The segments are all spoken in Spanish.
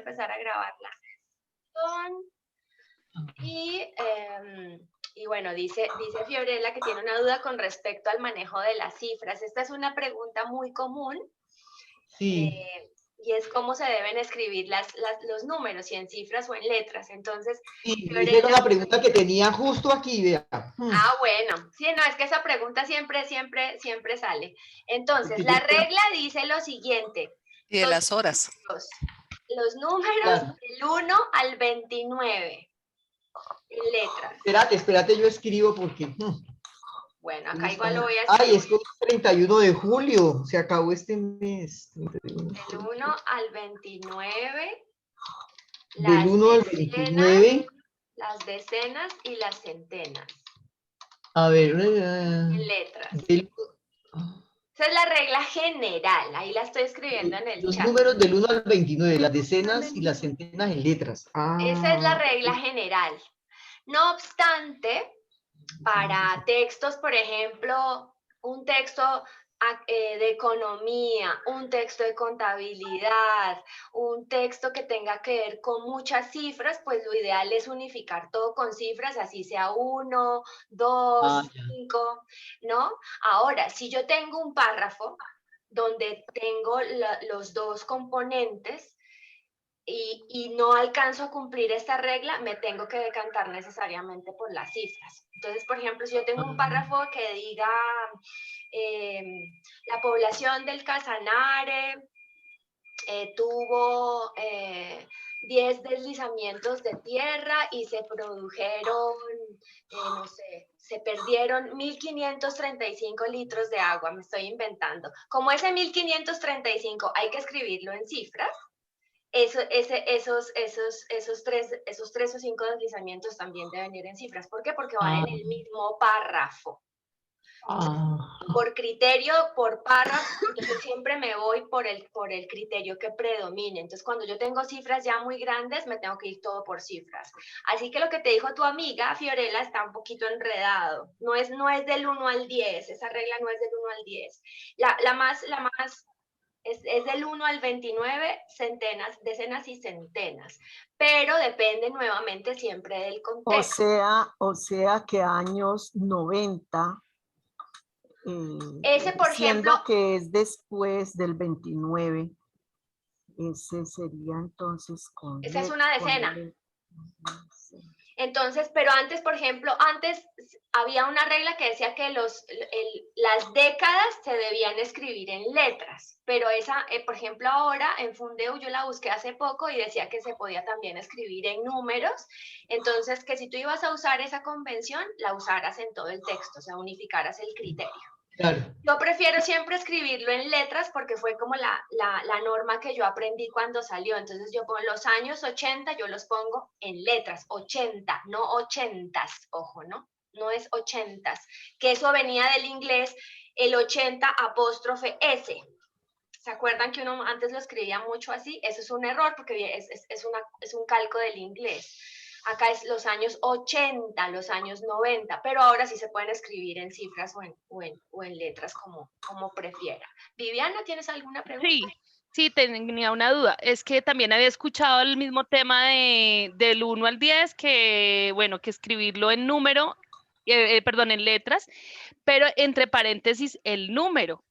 empezar a grabarla. Y bueno, dice Fiorella que tiene una duda con respecto al manejo de las cifras. Esta es una pregunta muy común. Sí. Y es cómo se deben escribir los números, si en cifras o en letras. Entonces, Sí, Fiorella, esa era la pregunta que tenía justo aquí, vea. bueno, sí, no, es que esa pregunta siempre sale. Entonces, la regla dice lo siguiente. Y de las horas. Los números del 1 al 29 en letras. Espérate, yo escribo porque... Bueno, acá igual lo voy a escribir. Ay, es que es 31 de julio, se acabó este mes. Del 1 al 29. Del 1 al 29. Las decenas y las centenas. A ver. En letras. Esa es la regla general, ahí la estoy escribiendo en el los chat. Los números del 1 al 29, las decenas y las centenas en letras. Esa es la regla general. No obstante, para textos, por ejemplo, un texto de economía, un texto de contabilidad, un texto que tenga que ver con muchas cifras, pues lo ideal es unificar todo con cifras, así sea 1, 2, 5, ¿no? Ahora, si yo tengo un párrafo donde tengo los dos componentes, y no alcanzo a cumplir esta regla, me tengo que decantar necesariamente por las cifras. Entonces, por ejemplo, si yo tengo un párrafo que diga la población del Casanare tuvo 10 deslizamientos de tierra y se produjeron, no sé, se perdieron 1.535 litros de agua, me estoy inventando. Como ese 1.535 hay que escribirlo en cifras, esos tres o cinco deslizamientos también deben ir en cifras. ¿Por qué? Porque van en el mismo párrafo. Por criterio, por párrafo, yo siempre me voy por el criterio que predomine. Entonces, cuando yo tengo cifras ya muy grandes, me tengo que ir todo por cifras. Así que lo que te dijo tu amiga, Fiorella, está un poquito enredado. No es del 1 al 10, esa regla no es del 1 al 10. La más es del 1 al 29, centenas, decenas y centenas, pero depende nuevamente siempre del contexto. O sea que años 90, ese, por siendo ejemplo, que es después del 29, ese sería entonces con... Esa es una decena. Entonces, pero antes, por ejemplo, antes había una regla que decía que las décadas se debían escribir en letras, pero esa, por ejemplo, ahora en Fundeu yo la busqué hace poco y decía que se podía también escribir en números, entonces que si tú ibas a usar esa convención, la usaras en todo el texto, o sea, unificaras el criterio. Claro. Yo prefiero siempre escribirlo en letras porque fue como la norma que yo aprendí cuando salió. Entonces yo pongo los años 80, yo los pongo en letras, 80, no 80s, ojo, ¿no? No es 80s, que eso venía del inglés, el 80 apóstrofe S. ¿Se acuerdan que uno antes lo escribía mucho así? Eso es un error porque es un calco del inglés. Acá es los años 80, los años 90, pero ahora sí se pueden escribir en cifras o en letras como prefiera. Viviana, ¿tienes alguna pregunta? Sí, tenía una duda. Es que también había escuchado el mismo tema del 1 al 10, que bueno, que escribirlo en número, perdón, en letras, pero entre paréntesis el número.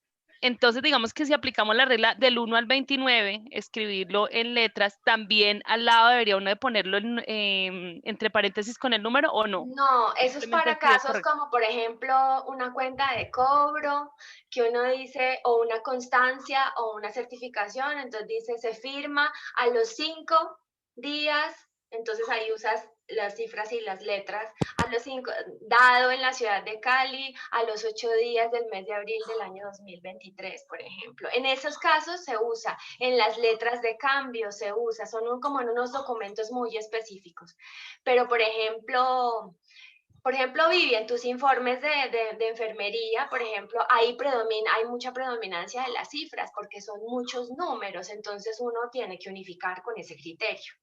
Entonces, digamos que si aplicamos la regla del 1 al 29, escribirlo en letras, también al lado debería uno de ponerlo entre paréntesis con el número, ¿o no? No, eso es para casos como, por ejemplo, una cuenta de cobro, que uno dice, o una constancia o una certificación, entonces dice, se firma a los 5 días, entonces ahí usas las cifras y las letras, a los 5, dado en la ciudad de Cali, a los 8 días del mes de abril del año 2023, por ejemplo. En esos casos se usa, en las letras de cambio se usa, son como en unos documentos muy específicos. Pero, por ejemplo, Vivi, en tus informes de enfermería, por ejemplo, hay mucha predominancia de las cifras porque son muchos números, entonces uno tiene que unificar con ese criterio.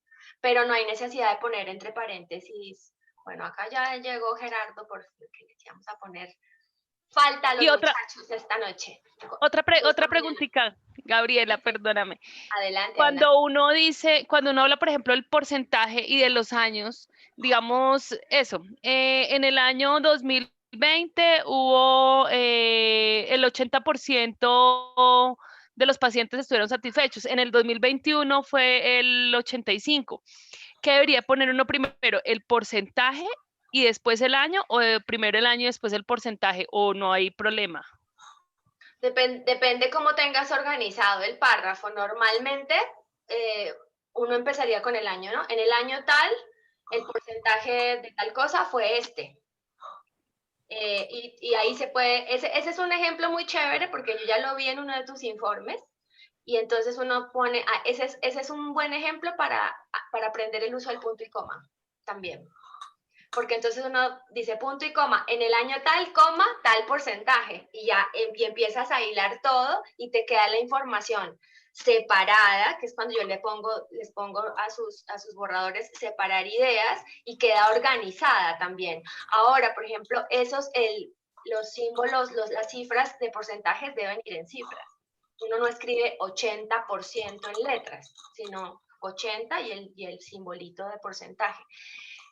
Pero no hay necesidad de poner entre paréntesis. Bueno, acá ya llegó Gerardo porque le íbamos a poner Falta a los Y otra, muchachos esta noche. otra preguntita, Gabriela, perdóname. Adelante, adelante. Cuando uno dice, cuando uno habla, por ejemplo, del porcentaje y de los años, digamos eso, en el año 2020 hubo el 80% de los pacientes estuvieron satisfechos. En el 2021 fue el 85%. ¿Qué debería poner uno primero? ¿El porcentaje y después el año? ¿O primero el año y después el porcentaje? ¿O no hay problema? Depende cómo tengas organizado el párrafo. Normalmente uno empezaría con el año, ¿no? En el año tal, el porcentaje de tal cosa fue este. Y ahí se puede, ese es un ejemplo muy chévere porque yo ya lo vi en uno de tus informes. Y entonces uno pone, ese es un buen ejemplo para aprender el uso del punto y coma también. Porque entonces uno dice punto y coma, en el año tal, coma, tal porcentaje, y ya empiezas a hilar todo y te queda la información separada, que es cuando yo les pongo a sus borradores separar ideas, y queda organizada también. Ahora, por ejemplo, los símbolos, las cifras de porcentajes deben ir en cifras. Uno no escribe 80% en letras, sino 80 y el simbolito de porcentaje.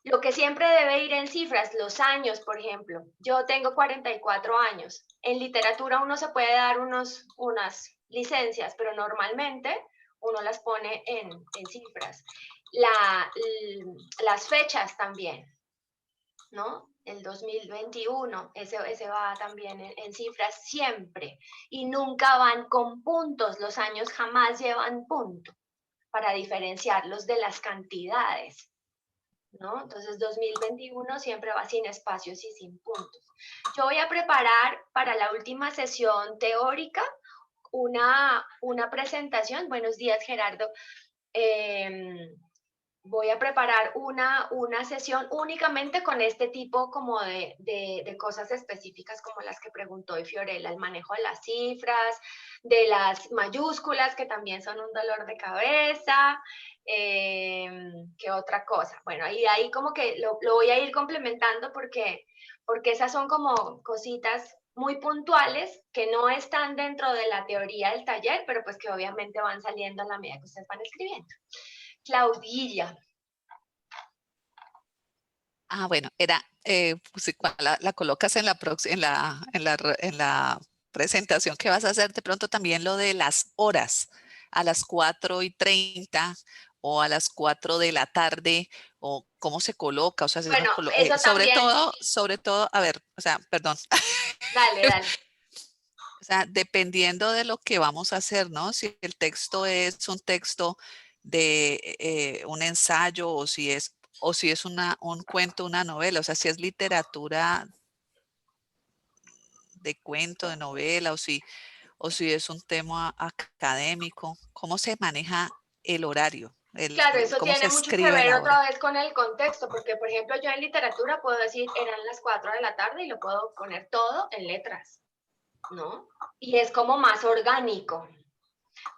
Lo que siempre debe ir en cifras, los años, por ejemplo. Yo tengo 44 años. En literatura uno se puede dar unas licencias, pero normalmente uno las pone en cifras. Las fechas también, ¿no? El 2021, ese va también en cifras siempre. Y nunca van con puntos, los años jamás llevan punto para diferenciarlos de las cantidades, ¿no? Entonces 2021 siempre va sin espacios y sin puntos. Yo voy a preparar para la última sesión teórica una presentación. Buenos días, Gerardo. Voy a preparar una sesión únicamente con este tipo como de cosas específicas como las que preguntó hoy Fiorella, el manejo de las cifras, de las mayúsculas, que también son un dolor de cabeza. ¿Qué otra cosa? Bueno, ahí como que lo voy a ir complementando porque esas son como cositas muy puntuales que no están dentro de la teoría del taller, pero pues que obviamente van saliendo a la medida que ustedes van escribiendo. Claudilla. Bueno, pues, la colocas en la presentación que vas a hacer, de pronto también lo de las horas, a las 4:30 o a las 4 de la tarde, o cómo se coloca, o sea, Bueno, eso también. sobre todo, a ver, o sea, perdón. Dale, dale. O sea, dependiendo de lo que vamos a hacer, ¿no? Si el texto es un texto de un ensayo, o si es un cuento, una novela, o sea, si es literatura de cuento, de novela, o si es un tema académico, ¿cómo se maneja el horario? Claro, eso ¿Cómo se tiene mucho que escribe ver la otra obra? vez con el contexto, porque por ejemplo yo en literatura puedo decir eran las 4 de la tarde y lo puedo poner todo en letras, ¿no? Y es como más orgánico.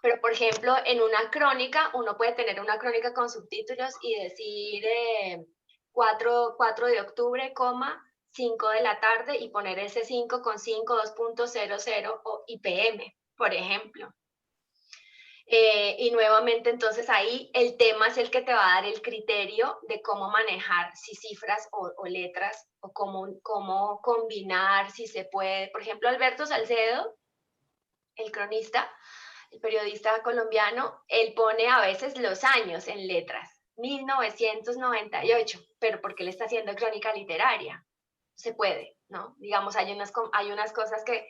Pero por ejemplo en una crónica, uno puede tener una crónica con subtítulos y decir 4 de octubre, 5 de la tarde, y poner ese 5 con 5, 2.00 o IPM, por ejemplo. Y nuevamente, entonces ahí el tema es el que te va a dar el criterio de cómo manejar, si cifras o letras, o cómo combinar, si se puede. Por ejemplo, Alberto Salcedo, el cronista, el periodista colombiano, él pone a veces los años en letras, 1998, pero porque él está haciendo crónica literaria. Se puede, ¿no? Digamos, hay unas cosas que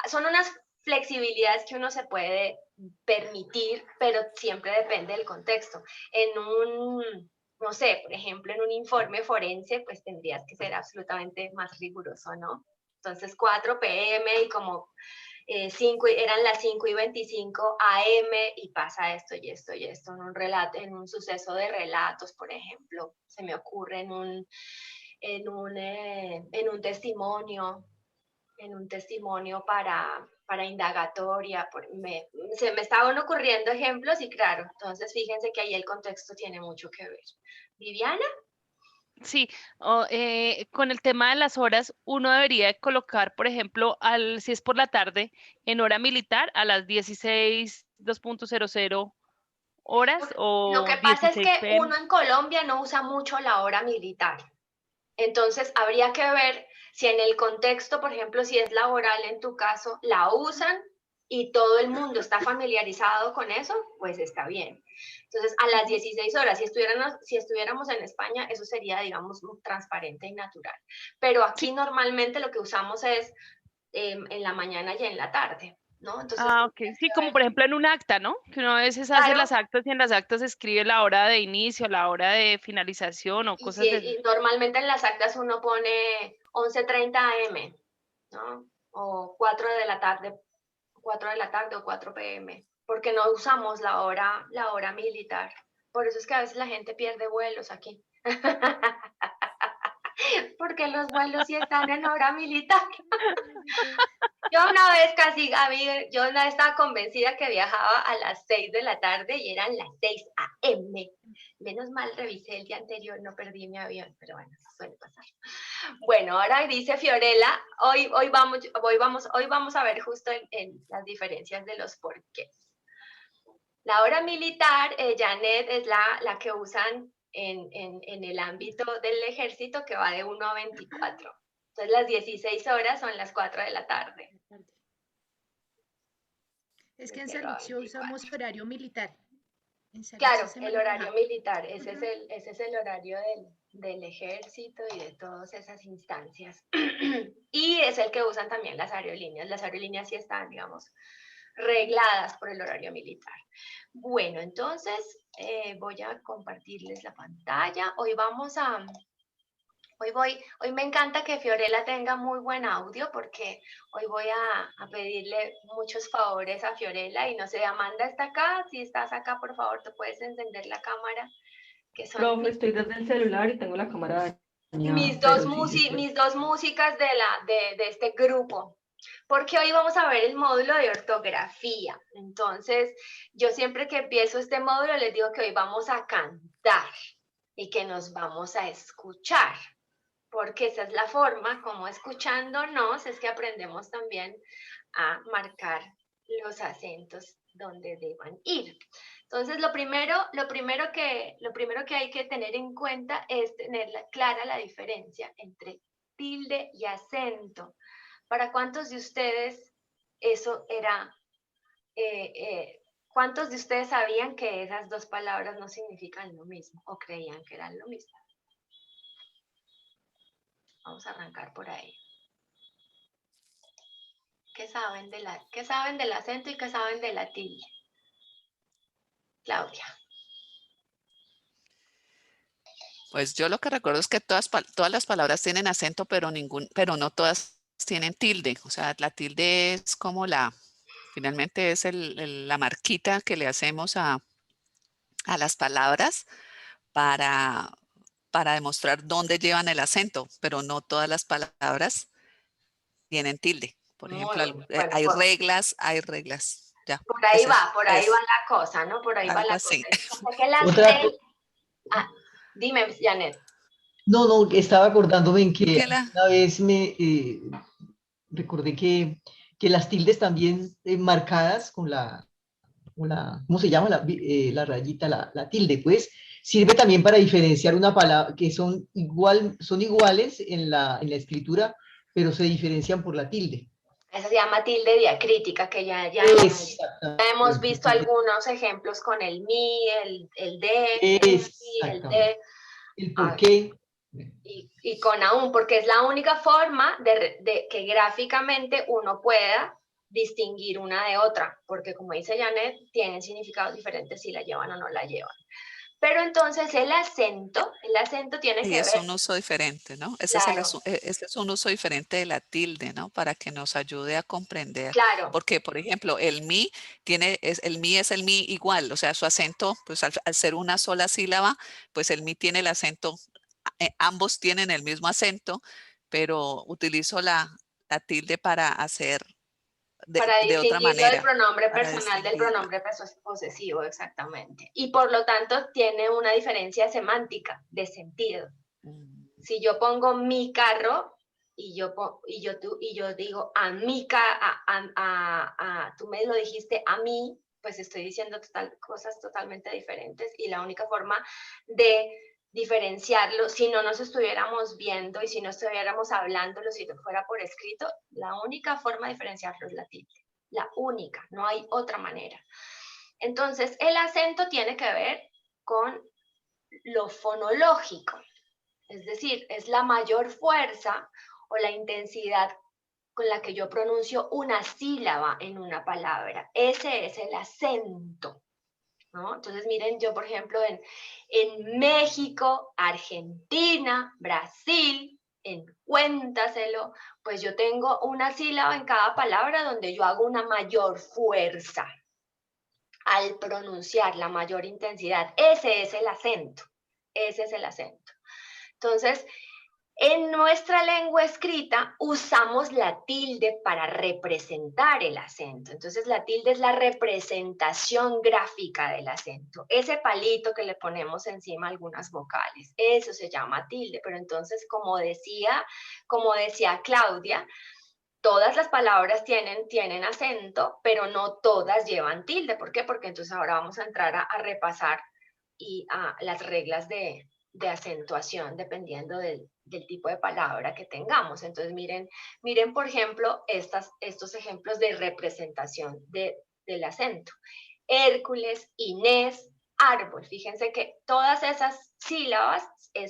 son unas flexibilidades que uno se puede permitir, pero siempre depende del contexto. No sé, por ejemplo, en un informe forense, pues tendrías que ser absolutamente más riguroso, ¿no? Entonces, 4 p.m. y como eran las 5:25 a.m. y pasa esto y esto y esto en un relato, en un suceso de relatos, por ejemplo, se me ocurre en un testimonio para indagatoria. Se me estaban ocurriendo ejemplos y claro, entonces fíjense que ahí el contexto tiene mucho que ver. ¿Viviana? Sí, con el tema de las horas, uno debería de colocar, por ejemplo, si es por la tarde, en hora militar a las 16, 2.00 horas Lo o que pasa es 16 que p.m. uno en Colombia no usa mucho la hora militar. Entonces, habría que ver si en el contexto, por ejemplo, si es laboral en tu caso, la usan y todo el mundo está familiarizado con eso, pues está bien. Entonces, a las 16 horas, si estuviéramos en España, eso sería, digamos, transparente y natural. Pero aquí Sí. normalmente lo que usamos es en la mañana y en la tarde, ¿no? Entonces, Ah, ok. Sí, como por ejemplo en un acta, ¿no? Que uno a veces hace claro, las actas y en las actas escribe la hora de inicio, la hora de finalización o y, cosas de y esas. normalmente en las actas uno pone 11:30 am, ¿no? O 4 de la tarde, 4 de la tarde o 4 p.m., porque no usamos la hora militar. Por eso es que a veces la gente pierde vuelos aquí. Porque los vuelos sí están en hora militar. Yo una vez yo una vez estaba convencida que viajaba a las 6 de la tarde y eran las 6 a.m. Menos mal revisé el día anterior, no perdí mi avión, pero bueno, eso suele pasar. Bueno, ahora dice Fiorella, hoy vamos a ver justo en las diferencias de los porqués. La hora militar, Janet, es la que usan en el ámbito del ejército, que va de 1 a 24. Entonces las 16 horas son las 4 de la tarde. Es que en Cierro a Saluxio 24. usamos horario militar. En Saluxio Claro, se el maneja. horario militar, ese es el horario del ejército y de todas esas instancias. Y es el que usan también las aerolíneas. Las aerolíneas sí están, digamos, regladas por el horario militar. Bueno, entonces voy a compartirles la pantalla. Hoy me encanta que Fiorella tenga muy buen audio porque hoy voy a pedirle muchos favores a Fiorella y no sé, Amanda está acá, si estás acá por favor te puedes encender la cámara, que son Profe, estoy desde el celular y tengo la cámara dañada, mis dos, pero sí, sí estoy. mis dos músicas de este grupo, porque hoy vamos a ver el módulo de ortografía. Entonces, yo siempre que empiezo este módulo les digo que hoy vamos a cantar y que nos vamos a escuchar, porque esa es la forma, como escuchándonos, es que aprendemos también a marcar los acentos donde deban ir. Entonces, lo primero que hay que tener en cuenta es tener clara la diferencia entre tilde y acento. ¿Para cuántos de ustedes eso era, cuántos de ustedes sabían que esas dos palabras no significan lo mismo o creían que eran lo mismo? Vamos a arrancar por ahí. ¿Qué saben del acento y qué saben de la tilde? Claudia. Pues yo lo que recuerdo es que todas las palabras tienen acento, pero no todas tienen tilde. O sea, la tilde es como finalmente es la marquita que le hacemos a las palabras para, para demostrar dónde llevan el acento, pero no todas las palabras tienen tilde. Por Muy ejemplo, bien. Bueno, hay reglas. Ya, por ahí va la cosa, ¿no? Por ahí va algo la cosa. así. Yo sé que las Otra, dime, Janet. no, estaba acordándome en que Que la, una vez me recordé que las tildes también marcadas con ¿cómo se llama? La rayita, la tilde, pues, sirve también para diferenciar una palabra que son iguales en la escritura, pero se diferencian por la tilde. Esa se llama tilde diacrítica, que ya hemos visto Exactamente. algunos ejemplos con el mi, el de, el Exactamente. de. El por qué. Y con aún, porque es la única forma de que gráficamente uno pueda distinguir una de otra, porque como dice Janet, tienen significados diferentes si la llevan o no la llevan. Pero entonces el acento tiene y que es ver, un uso diferente, ¿no? claro, Ese es un uso diferente de la tilde, ¿no? Para que nos ayude a comprender. claro, Porque, por ejemplo, el mi es el mi igual, o sea, su acento, pues al ser una sola sílaba, pues el mi tiene el acento, ambos tienen el mismo acento, pero utilizo la tilde para hacer para de otra distinguirlo del manera, pronombre para personal del distinguirlo. pronombre posesivo, exactamente. Y por lo tanto tiene una diferencia semántica, de sentido. Si yo pongo mi carro y yo digo a mi tú me lo dijiste a mí, pues estoy diciendo cosas totalmente diferentes, y la única forma de diferenciarlo, si no nos estuviéramos viendo y si no estuviéramos hablándolo, si no fuera por escrito, la única forma de diferenciarlo es la tilde. La única, no hay otra manera. Entonces, el acento tiene que ver con lo fonológico, es decir, es la mayor fuerza o la intensidad con la que yo pronuncio una sílaba en una palabra. Ese es el acento, ¿no? Entonces, miren, yo, por ejemplo, en México, Argentina, Brasil, en Cuéntaselo, pues yo tengo una sílaba en cada palabra donde yo hago una mayor fuerza al pronunciar, la mayor intensidad. Ese es el acento, ese es el acento. Entonces, en nuestra lengua escrita usamos la tilde para representar el acento. Entonces, la tilde es la representación gráfica del acento. Ese palito que le ponemos encima a algunas vocales, eso se llama tilde. Pero entonces, como decía Claudia, todas las palabras tienen acento, pero no todas llevan tilde. ¿Por qué? Porque entonces ahora vamos a entrar a repasar a las reglas de acentuación dependiendo del tipo de palabra que tengamos. Entonces, miren por ejemplo, estos ejemplos de representación del acento. Hércules, Inés, árbol. Fíjense que todas esas sílabas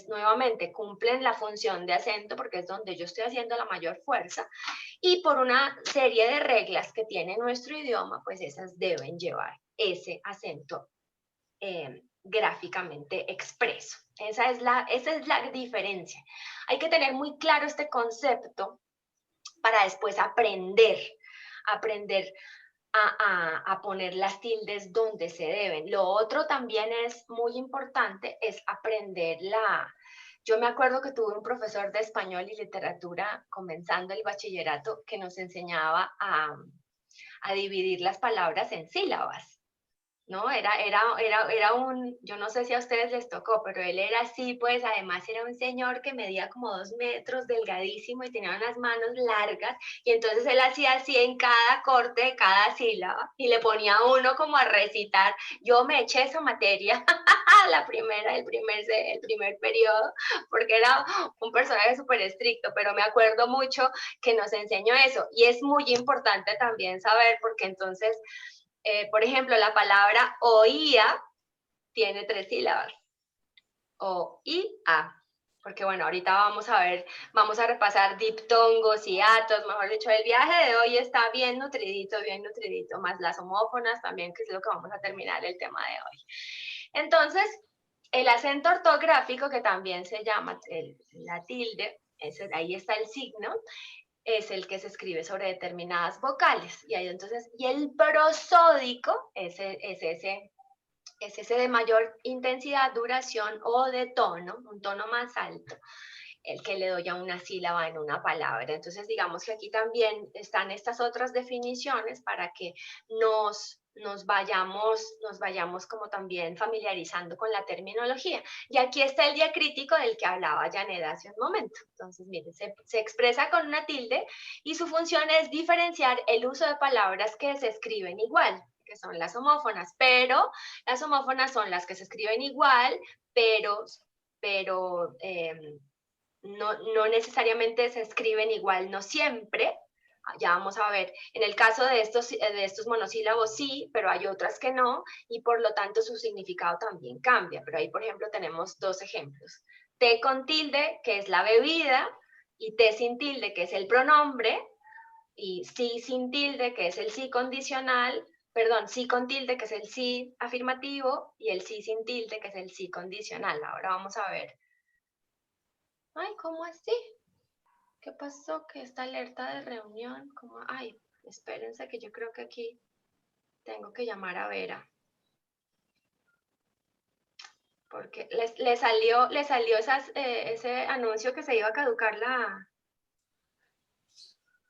nuevamente cumplen la función de acento porque es donde yo estoy haciendo la mayor fuerza, y por una serie de reglas que tiene nuestro idioma, pues esas deben llevar ese acento gráficamente expreso. Esa es la diferencia. Hay que tener muy claro este concepto para después aprender a poner las tildes donde se deben. Lo otro también es muy importante, es aprender Yo me acuerdo que tuve un profesor de español y literatura comenzando el bachillerato que nos enseñaba a dividir las palabras en sílabas, ¿no? Era yo no sé si a ustedes les tocó, pero él era así, pues además era un señor que medía como 2 metros, delgadísimo y tenía unas manos largas, y entonces él hacía así en cada corte de cada sílaba y le ponía a uno como a recitar. Yo me eché esa materia, el primer periodo, porque era un personaje súper estricto, pero me acuerdo mucho que nos enseñó eso, y es muy importante también saber, porque entonces por ejemplo, la palabra oía tiene 3 sílabas. O-I-A. Porque bueno, ahorita vamos a repasar diptongos y atos, mejor dicho, el viaje de hoy está bien nutridito, más las homófonas también, que es lo que vamos a terminar el tema de hoy. Entonces, el acento ortográfico, que también se llama la tilde, ahí está el signo, es el que se escribe sobre determinadas vocales. Y el prosódico es ese de mayor intensidad, duración o de tono, un tono más alto, el que le doy a una sílaba en una palabra. Entonces, digamos que aquí también están estas otras definiciones para que nos vayamos como también familiarizando con la terminología. Y aquí está el diacrítico del que hablaba Janet hace un momento. Entonces, miren, se expresa con una tilde y su función es diferenciar el uso de palabras que se escriben igual, que son las homófonas, pero las homófonas son las que se escriben igual, pero no necesariamente se escriben igual, no siempre. Ya vamos a ver, en el caso de estos monosílabos sí, pero hay otras que no, y por lo tanto su significado también cambia. Pero ahí, por ejemplo, tenemos 2 ejemplos. Té con tilde, que es la bebida, y té sin tilde, que es el pronombre, y sí sin tilde, que es el sí condicional, perdón, sí con tilde, que es el sí afirmativo, y el sí sin tilde, que es el sí condicional. Ahora vamos a ver. Ay, ¿cómo así? ¿Qué pasó? Que esta alerta de reunión, como, ay, espérense que yo creo que aquí tengo que llamar a Vera. Porque le salió ese anuncio que se iba a caducar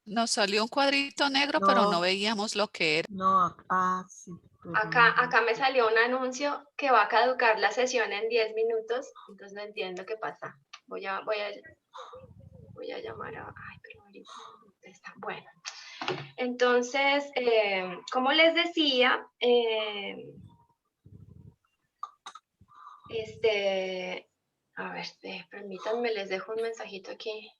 Nos salió un cuadrito negro, pero no veíamos lo que era. No, sí. Acá me salió un anuncio que va a caducar la sesión en 10 minutos, entonces no entiendo qué pasa. voy a llamar a... Ay, pero ahorita no está. Bueno, entonces, como les decía, a ver, permítanme, les dejo un mensajito aquí.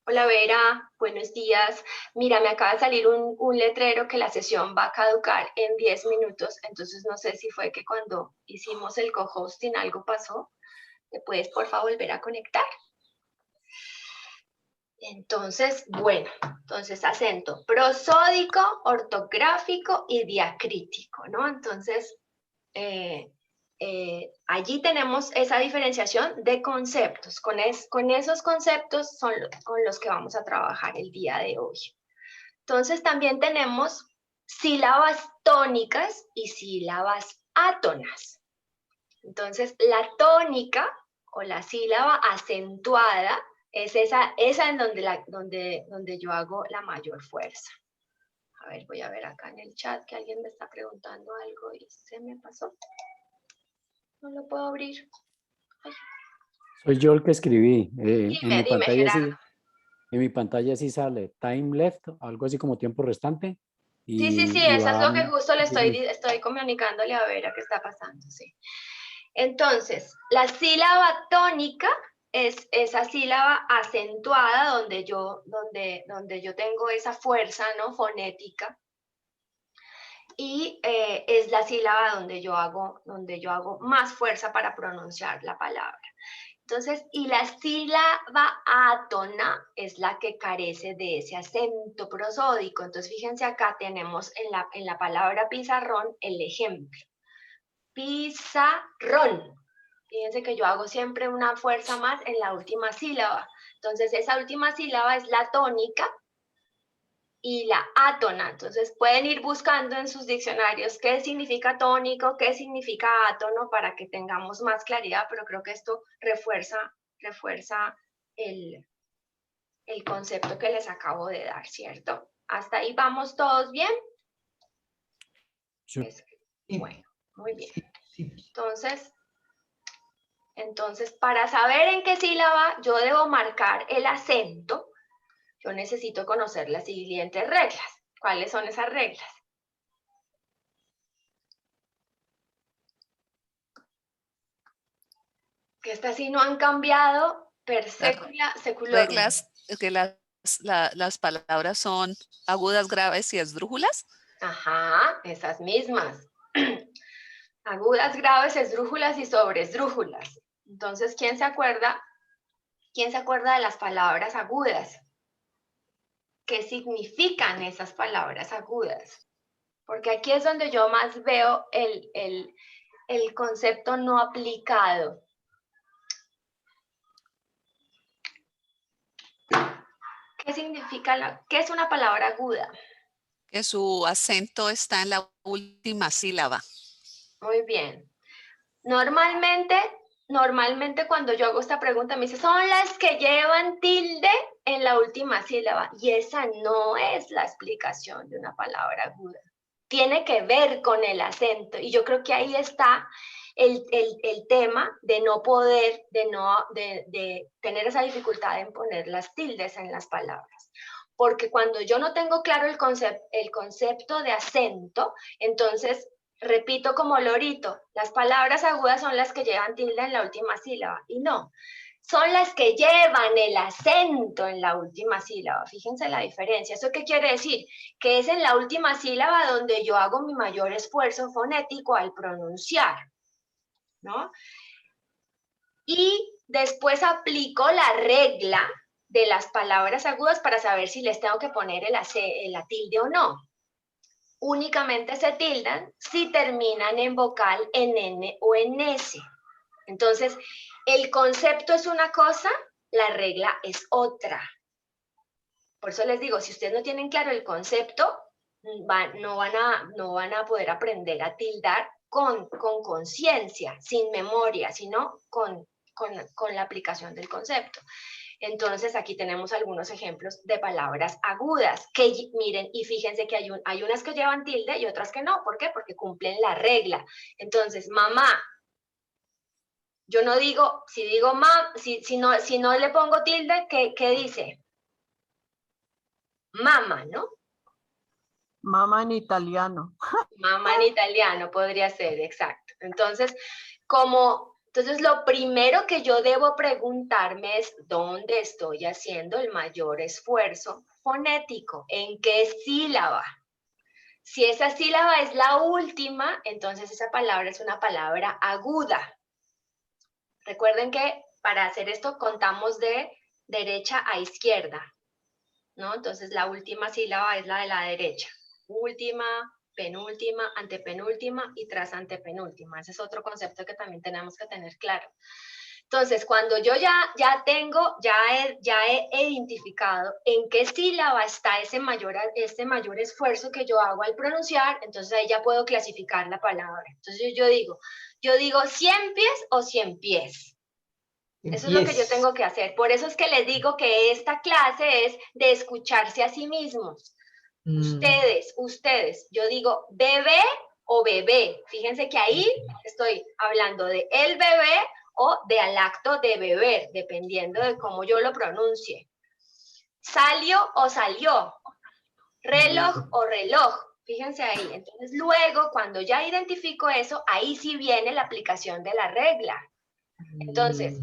Hola Vera, buenos días. Mira, me acaba de salir un letrero que la sesión va a caducar en 10 minutos, entonces no sé si fue que cuando hicimos el co-hosting algo pasó. ¿Te puedes, por favor, volver a conectar? Entonces, bueno, acento prosódico, ortográfico y diacrítico, ¿no? Entonces, allí tenemos esa diferenciación de conceptos. Con esos conceptos son con los que vamos a trabajar el día de hoy. Entonces también tenemos sílabas tónicas y sílabas átonas. Entonces la tónica o la sílaba acentuada es esa en donde yo hago la mayor fuerza. A ver, voy a ver acá en el chat que alguien me está preguntando algo y se me pasó. No lo puedo abrir. Ay. Soy yo el que escribí. Dime, Gerardo. En mi pantalla sí sale time left, algo así como tiempo restante. Sí, eso es lo que justo le estoy comunicándole a Vera qué está pasando, sí. Entonces, la sílaba tónica es esa sílaba acentuada donde yo tengo esa fuerza, ¿no? Fonética. Y es la sílaba donde yo hago más fuerza para pronunciar la palabra. Entonces, y la sílaba átona es la que carece de ese acento prosódico. Entonces, fíjense acá tenemos en la palabra pizarrón el ejemplo. Pizarrón. Fíjense que yo hago siempre una fuerza más en la última sílaba. Entonces, esa última sílaba es la tónica y la átona. Entonces pueden ir buscando en sus diccionarios qué significa tónico, qué significa átono para que tengamos más claridad, pero creo que esto refuerza el concepto que les acabo de dar, ¿cierto? ¿Hasta ahí vamos todos bien? Sí. Bueno, muy bien. Sí. Entonces, para saber en qué sílaba yo debo marcar el acento, yo necesito conocer las siguientes reglas. ¿Cuáles son esas reglas? Que estas sí no han cambiado per secula seculorum. Reglas, que las palabras son agudas, graves y esdrújulas. Ajá, esas mismas. Agudas, graves, esdrújulas y sobresdrújulas. Entonces, ¿quién se acuerda de las palabras agudas? ¿Qué significan esas palabras agudas? Porque aquí es donde yo más veo el concepto no aplicado. ¿Qué significa qué es una palabra aguda? Que su acento está en la última sílaba. Muy bien. Normalmente cuando yo hago esta pregunta me dice, son las que llevan tilde en la última sílaba. Y esa no es la explicación de una palabra aguda. Tiene que ver con el acento. Y yo creo que ahí está el tema de no poder, de tener esa dificultad en poner las tildes en las palabras. Porque cuando yo no tengo claro el concepto de acento, entonces repito como lorito, las palabras agudas son las que llevan tilde en la última sílaba, y no, son las que llevan el acento en la última sílaba. Fíjense la diferencia. ¿Eso qué quiere decir? Que es en la última sílaba donde yo hago mi mayor esfuerzo fonético al pronunciar, ¿no? Y después aplico la regla de las palabras agudas para saber si les tengo que poner la tilde o no. Únicamente se tildan si terminan en vocal en N o en S. Entonces, el concepto es una cosa, la regla es otra. Por eso les digo, si ustedes no tienen claro el concepto, no van a poder aprender a tildar con conciencia, sin memoria, sino con la aplicación del concepto. Entonces, aquí tenemos algunos ejemplos de palabras agudas, que miren, y fíjense que hay unas que llevan tilde y otras que no. ¿Por qué? Porque cumplen la regla. Entonces, mamá, Yo no digo, si digo si no le pongo tilde, ¿qué dice? Mama, ¿no? Mamá en italiano. Mamá en italiano podría ser, exacto. Entonces, entonces lo primero que yo debo preguntarme es ¿dónde estoy haciendo el mayor esfuerzo fonético? ¿En qué sílaba? Si esa sílaba es la última, entonces esa palabra es una palabra aguda. Recuerden que para hacer esto contamos de derecha a izquierda, ¿no? Entonces la última sílaba es la de la derecha. Última, penúltima, antepenúltima y tras antepenúltima. Ese es otro concepto que también tenemos que tener claro. Entonces, cuando yo ya he identificado en qué sílaba está este mayor esfuerzo que yo hago al pronunciar, entonces ahí ya puedo clasificar la palabra. Entonces yo digo 100 pies o 100 pies. Eso es lo que yo tengo que hacer. Por eso es que les digo que esta clase es de escucharse a sí mismos. Ustedes. Yo digo bebé o bebé. Fíjense que ahí estoy hablando de el bebé o de al acto de beber, dependiendo de cómo yo lo pronuncie. Salió o salió. Reloj o reloj. Fíjense ahí. Entonces luego, cuando ya identifico eso, ahí sí viene la aplicación de la regla. Entonces,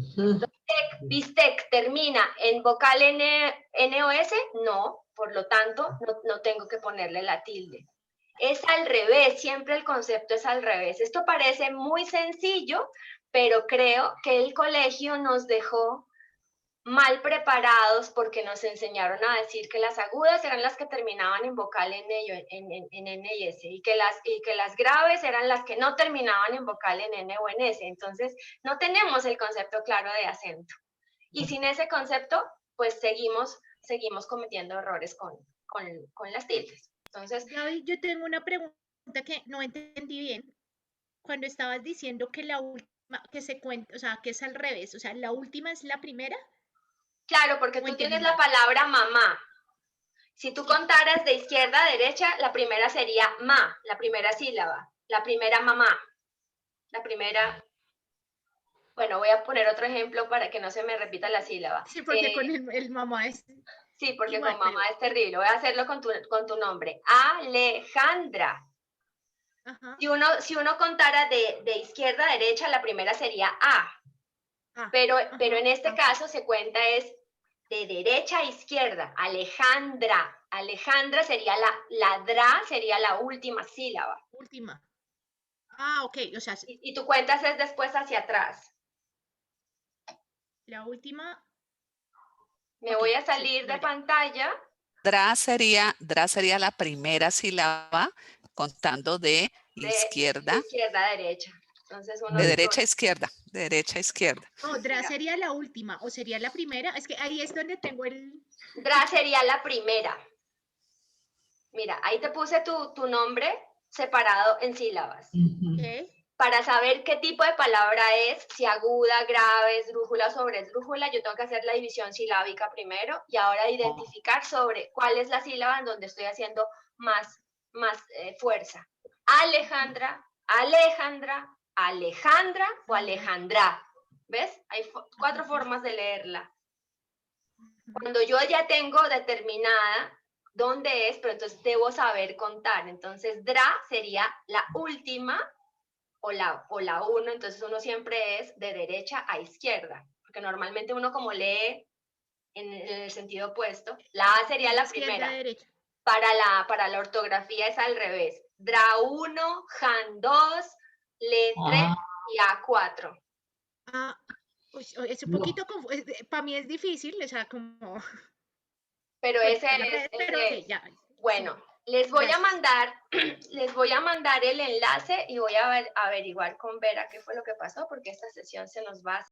bistec termina en vocal N o S, no, por lo tanto, no tengo que ponerle la tilde. Es al revés, siempre el concepto es al revés. Esto parece muy sencillo, pero creo que el colegio nos dejó mal preparados porque nos enseñaron a decir que las agudas eran las que terminaban en vocal N y S y que las graves eran las que no terminaban en vocal en N o en S. Entonces, no tenemos el concepto claro de acento. Y sin ese concepto, pues seguimos cometiendo errores con las tildes. Entonces, Gaby, yo tengo una pregunta que no entendí bien. Cuando estabas diciendo que la última, que se cuenta, o sea, que es al revés, o sea, ¿la última es la primera? claro, porque tú tienes la palabra mamá. Si tú contaras de izquierda a derecha, la primera sería ma, la primera sílaba, la primera mamá, la primera... Bueno, voy a poner otro ejemplo para que no se me repita la sílaba. Sí, porque con el mamá es... Sí, porque igual, con mamá es terrible. Voy a hacerlo con tu nombre. Alejandra. Ajá. Si uno contara de izquierda a derecha, la primera sería A. Pero en este caso se cuenta es de derecha a izquierda. Alejandra. Alejandra sería la dra, sería la última sílaba. Última. Ah, ok, o sea... Y tu cuentas es después hacia atrás. La última... Me voy a salir de pantalla. Dra sería la primera sílaba contando de izquierda. De izquierda a derecha. Entonces de derecha a izquierda, de derecha a izquierda. No, dra sería la última o sería la primera. Es que ahí es donde tengo el... Dra sería la primera. Mira, ahí te puse tu nombre separado en sílabas. Okay. Para saber qué tipo de palabra es, si aguda, grave, esdrújula, sobresdrújula, yo tengo que hacer la división silábica primero y ahora identificar sobre cuál es la sílaba en donde estoy haciendo más fuerza. Alejandra, Alejandra, Alejandra o Alejandra. ¿Ves? Hay 4 formas de leerla. Cuando yo ya tengo determinada dónde es, pero entonces debo saber contar. Entonces, dra sería la última o la 1, entonces uno siempre es de derecha a izquierda, porque normalmente uno como lee en el sentido opuesto, la A sería la primera. Derecha. Para la ortografía es al revés. Dra 1, Jan 2, Le 3 y A 4. Ah, pues, es un poquito, para mí es difícil, o sea, como... Pero bueno, ese es, pero sí, ya. bueno, Sí. les voy a mandar el enlace y voy a averiguar con Vera qué fue lo que pasó, porque esta sesión se nos va a